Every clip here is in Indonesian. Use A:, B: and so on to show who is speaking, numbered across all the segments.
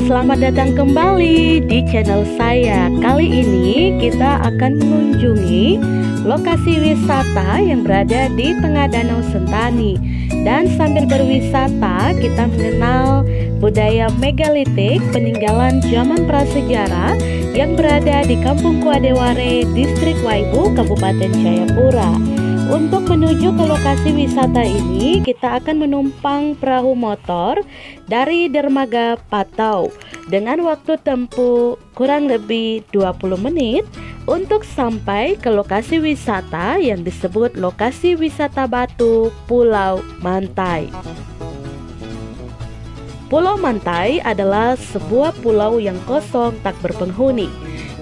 A: selamat datang kembali di channel saya. Kali ini kita akan mengunjungi lokasi wisata yang berada di tengah Danau Sentani. Dan sambil berwisata kita mengenal budaya megalitik peninggalan zaman prasejarah yang berada di Kampung Kuadeware, Distrik Waibu, Kabupaten Jayapura. Untuk menuju ke lokasi wisata ini, kita akan menumpang perahu motor dari Dermaga Patau dengan waktu tempuh kurang lebih 20 menit untuk sampai ke lokasi wisata yang disebut lokasi wisata batu Pulau Mantai. Pulau Mantai adalah sebuah pulau yang kosong tak berpenghuni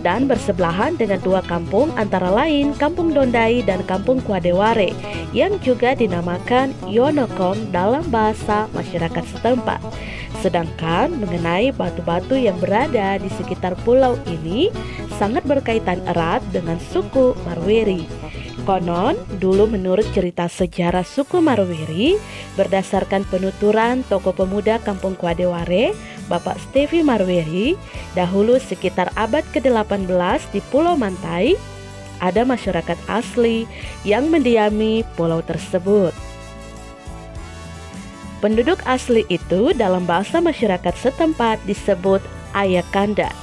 A: dan bersebelahan dengan dua kampung, antara lain Kampung Dondai dan Kampung Kuadeware, yang juga dinamakan Yonokong dalam bahasa masyarakat setempat. Sedangkan mengenai batu-batu yang berada di sekitar pulau ini sangat berkaitan erat dengan suku Marweri. Konon, dulu menurut cerita sejarah suku Marweri, berdasarkan penuturan tokoh pemuda Kampung Kuadeware, Bapak Stevi Marweri, dahulu sekitar abad ke-18 di Pulau Mantai, ada masyarakat asli yang mendiami pulau tersebut. Penduduk asli itu dalam bahasa masyarakat setempat disebut Ayakanda.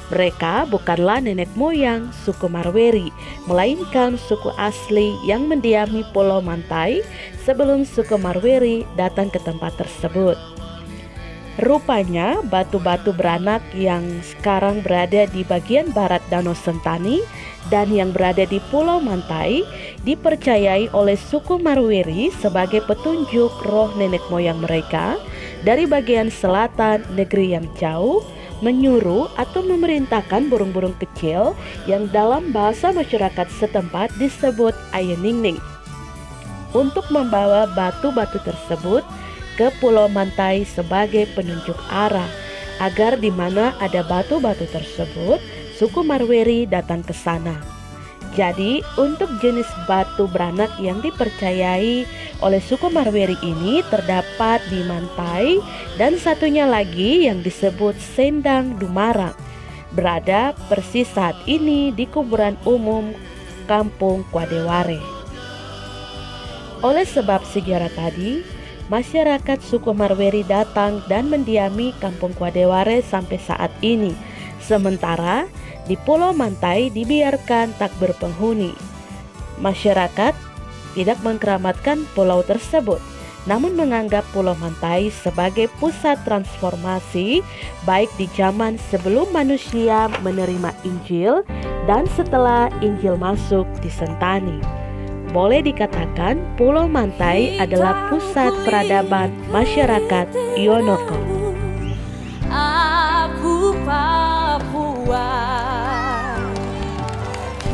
A: Mereka bukanlah nenek moyang suku Marweri, melainkan suku asli yang mendiami Pulau Mantai sebelum suku Marweri datang ke tempat tersebut. Rupanya batu-batu beranak yang sekarang berada di bagian barat Danau Sentani dan yang berada di Pulau Mantai dipercayai oleh suku Marweri sebagai petunjuk roh nenek moyang mereka dari bagian selatan negeri yang jauh, menyuruh atau memerintahkan burung-burung kecil yang dalam bahasa masyarakat setempat disebut ayeningning untuk membawa batu-batu tersebut ke Pulau Mantai sebagai penunjuk arah, agar di mana ada batu-batu tersebut suku Marweri datang ke sana. Jadi untuk jenis batu beranak yang dipercayai oleh suku Marweri ini terdapat di Mantai dan satunya lagi yang disebut Sendang Dumarang, berada persis saat ini di kuburan umum Kampung Kuadeware. Oleh sebab sejarah tadi, masyarakat suku Marweri datang dan mendiami Kampung Kuadeware sampai saat ini. Sementara di Pulau Mantai dibiarkan tak berpenghuni. Masyarakat tidak mengkeramatkan pulau tersebut, namun menganggap Pulau Mantai sebagai pusat transformasi baik di zaman sebelum manusia menerima Injil dan setelah Injil masuk di Sentani. Boleh dikatakan Pulau Mantai adalah pusat peradaban masyarakat Yonokong.
B: Aku Papua,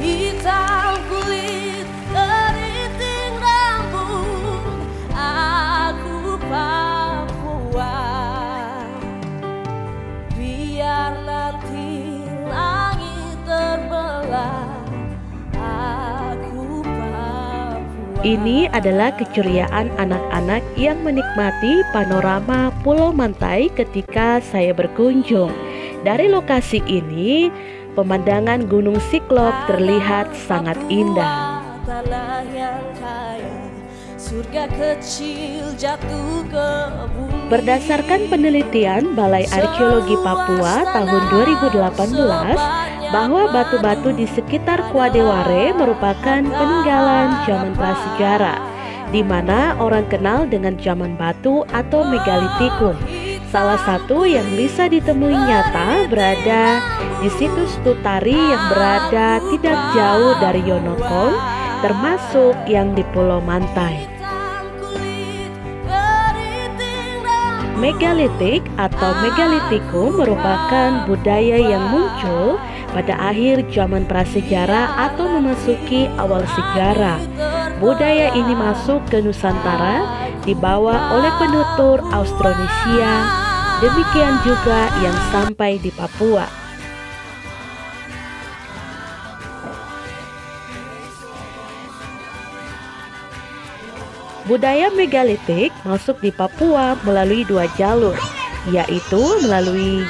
B: hitam kulit keriting rambut. Aku Papua, biar nanti langit terbelah. Aku Papua.
A: Ini adalah keceriaan anak-anak yang menikmati panorama Pulau Mantai ketika saya berkunjung. Dari lokasi ini, pemandangan Gunung Siklop terlihat sangat indah.
B: Tanah yang kaya, surga kecil jatuh ke bumi.
A: Berdasarkan penelitian Balai Arkeologi Papua tahun 2018, bahwa batu-batu di sekitar Kuadeware merupakan peninggalan zaman prasejarah, di mana orang kenal dengan zaman batu atau megalitikum. Salah satu yang bisa ditemui nyata berada di situs Tutari yang berada tidak jauh dari Yonokong, termasuk yang di Pulau Mantai. Megalitik atau megalitikum merupakan budaya yang muncul pada akhir zaman prasejarah atau memasuki awal sejarah. Budaya ini masuk ke Nusantara dibawa oleh penutur Austronesia, demikian juga yang sampai di Papua. Budaya megalitik masuk di Papua melalui dua jalur, yaitu melalui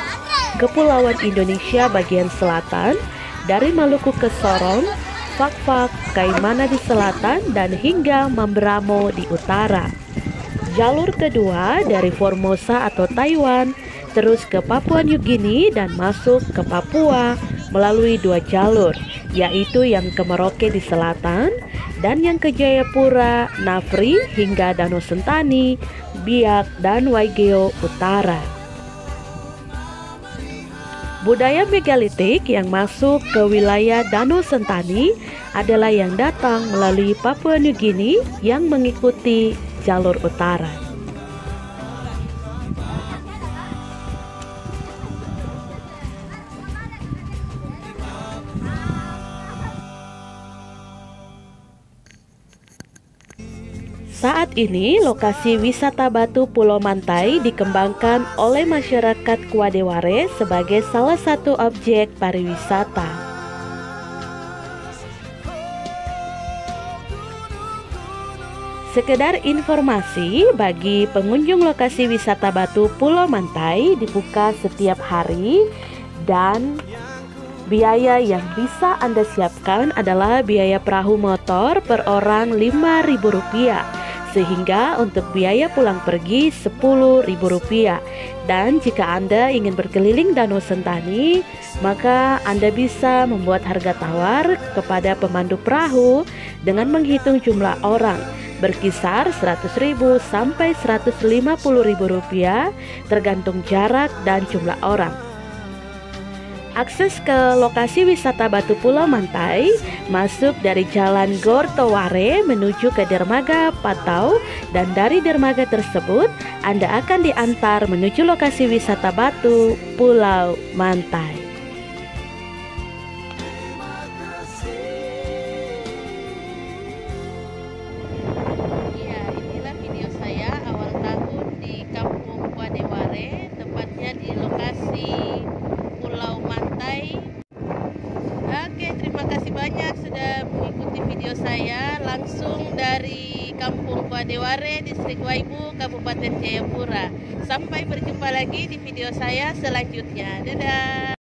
A: Kepulauan Indonesia bagian selatan, dari Maluku ke Sorong, Fak-Fak, Kaimana di selatan, dan hingga Mamberamo di utara. Jalur kedua dari Formosa atau Taiwan, terus ke Papua New Guinea dan masuk ke Papua melalui 2 jalur, yaitu yang ke Merauke di selatan dan yang ke Jayapura, Nafri hingga Danau Sentani, Biak, dan Waigeo utara. Budaya megalitik yang masuk ke wilayah Danau Sentani adalah yang datang melalui Papua New Guinea yang mengikuti jalur utara. Saat ini, lokasi wisata Batu Pulau Mantai dikembangkan oleh masyarakat Kuadeware sebagai salah satu objek pariwisata. Sekedar informasi, bagi pengunjung lokasi wisata Batu Pulau Mantai dibuka setiap hari dan biaya yang bisa Anda siapkan adalah biaya perahu motor per orang Rp5.000. Sehingga untuk biaya pulang pergi Rp10.000. Dan jika Anda ingin berkeliling Danau Sentani, maka Anda bisa membuat harga tawar kepada pemandu perahu dengan menghitung jumlah orang berkisar Rp100.000 sampai Rp150.000 tergantung jarak dan jumlah orang. Akses ke lokasi wisata Batu Pulau Mantai masuk dari Jalan Gor Toware menuju ke Dermaga Patau, dan dari dermaga tersebut Anda akan diantar menuju lokasi wisata Batu Pulau Mantai. Ya, inilah video saya awal tahun di Kampung Kuadeware, tepatnya di lokasi Pulau Mantai. Oke, terima kasih banyak sudah mengikuti video saya langsung dari Kampung Kuadeware, Distrik Waibu, Kabupaten Jayapura. Sampai berjumpa lagi di video saya selanjutnya. Dadah.